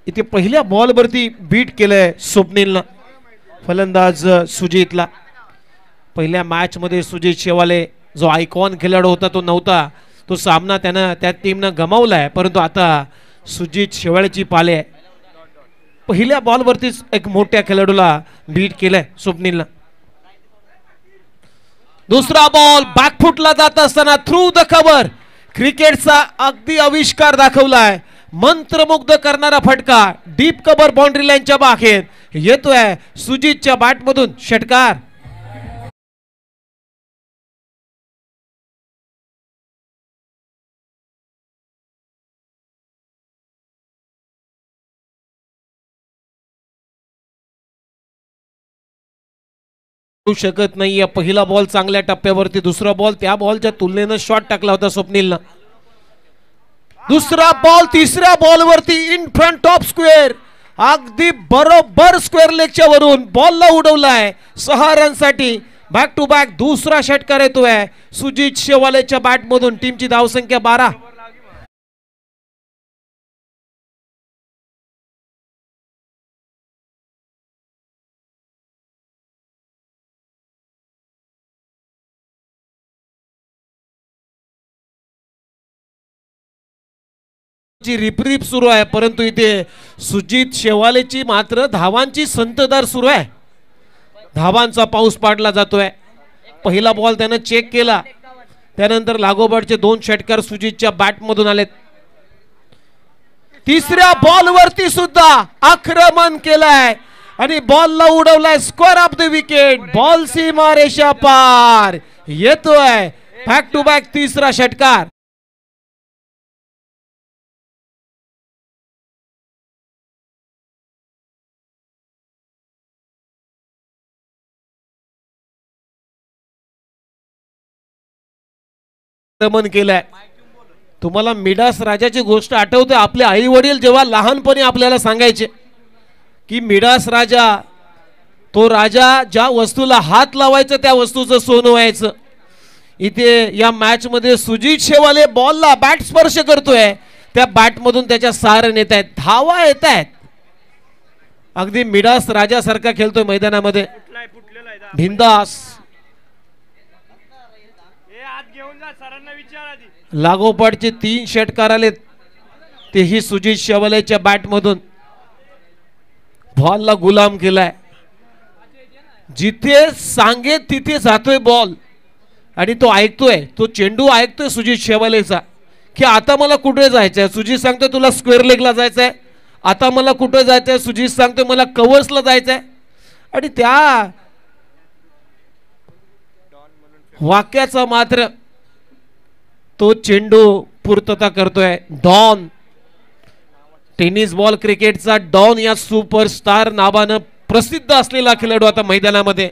इथे पहिल्या बॉलवरती बीट केलंय स्वप्नीलनं फलंदाज सुजितला। पहिल्या मॅच मध्ये सुजित शेवाले जो आयकॉन खेळाडू होता तो नव्हता, तो सामना त्यानं त्या टीमनं गमावलाय, परंतु आता सुजित शेवाळेची पाले आहे। पहिल्या बॉलवरतीच एक मोठ्या खेळाडूला बीट केलंय स्वप्नीलनं। दुसरा बॉल बॅकफुटला जात असताना थ्रू द कव्हर क्रिकेटचा अगदी आविष्कार दाखवलाय। मंत्रमुग्ध करणारा फटका डीप कव्हर बाउंड्री लाईनच्या बाहेर येतोय सुजितच्या बॅटमधून षटकार। शकत नाहीये। पहिला बॉल चांगल्या टप्प्यावरती, दुसरा बॉल त्या बॉलच्या तुलनेनं शॉट टाकला होता स्वप्नीलनं। दुसरा बॉल तिसऱ्या बॉलवरती इन फ्रंट ऑफ स्क्वेअर, अगदी बरोबर स्क्वेअर लेगच्या वरून बॉलला उडवलाय 6 रनसाठी। बॅक टू बॅक दुसरा षटकार येतोय सुजित शेवालेच्या बॅटमधून। टीमची धावसंख्या 12। रिपरिप सुरू आहे, परंतु इथे सुजित शेवालेची मात्र धावांची संततधार सुरू आहे। धावांचा पाऊस पाडला जातोय। पहिला बॉल त्यानं चेक केला, त्यानंतर लागोपाठचे 2 षटकार सुजितच्या बॅटमधून आलेत। तिसऱ्या बॉलवरती सुद्धा आक्रमण केलंय आणि बॉलला उडवलाय square off the wicket. Ball सीमा रेषा पार येतोय। बॅक टू बॅक तिसरा षटकार। आक्रमण केलंय। तुम्हाला मिडास राजाची गोष्ट आठवते? आपले आई वडील जेव्हा लहानपणी आपल्याला सांगायचे की मिडास राजा, तो राजा ज्या वस्तूला हात लावायचं त्या वस्तूचं सोनं व्हायचं। इथे या मॅच मध्ये सुजित शेवाले बॉलला बॅट स्पर्श करतोय, त्या बॅटमधून त्याच्या 6 रन येत आहेत, धावा येत आहेत। अगदी मिडास राजासारखा खेळतोय मैदानामध्ये बिंदास। लागोपाठचे 3 षटकार आलेत, तेही सुजित शेवालेच्या बॅटमधून। बॉलला गुलाम केलाय, जिथे सांगे तिथे जातोय बॉल आणि तो ऐकतोय, तो चेंडू ऐकतोय सुजित शेवालेचा की आता मला कुठे जायचंय। सुजित सांगतोय तुला स्क्वेअर लेगला जायचंय, आता मला कुठे जायचंय। सुजित सांगतोय मला कव्हर्सला जायचंय आणि त्या वाक्याचा मात्र तो चेंडू पूर्तता करतोय। डॉन, टेनिस बॉल क्रिकेटचा डॉन या सुपरस्टार नावानं प्रसिद्ध असलेला खेळाडू आता मैदानामध्ये।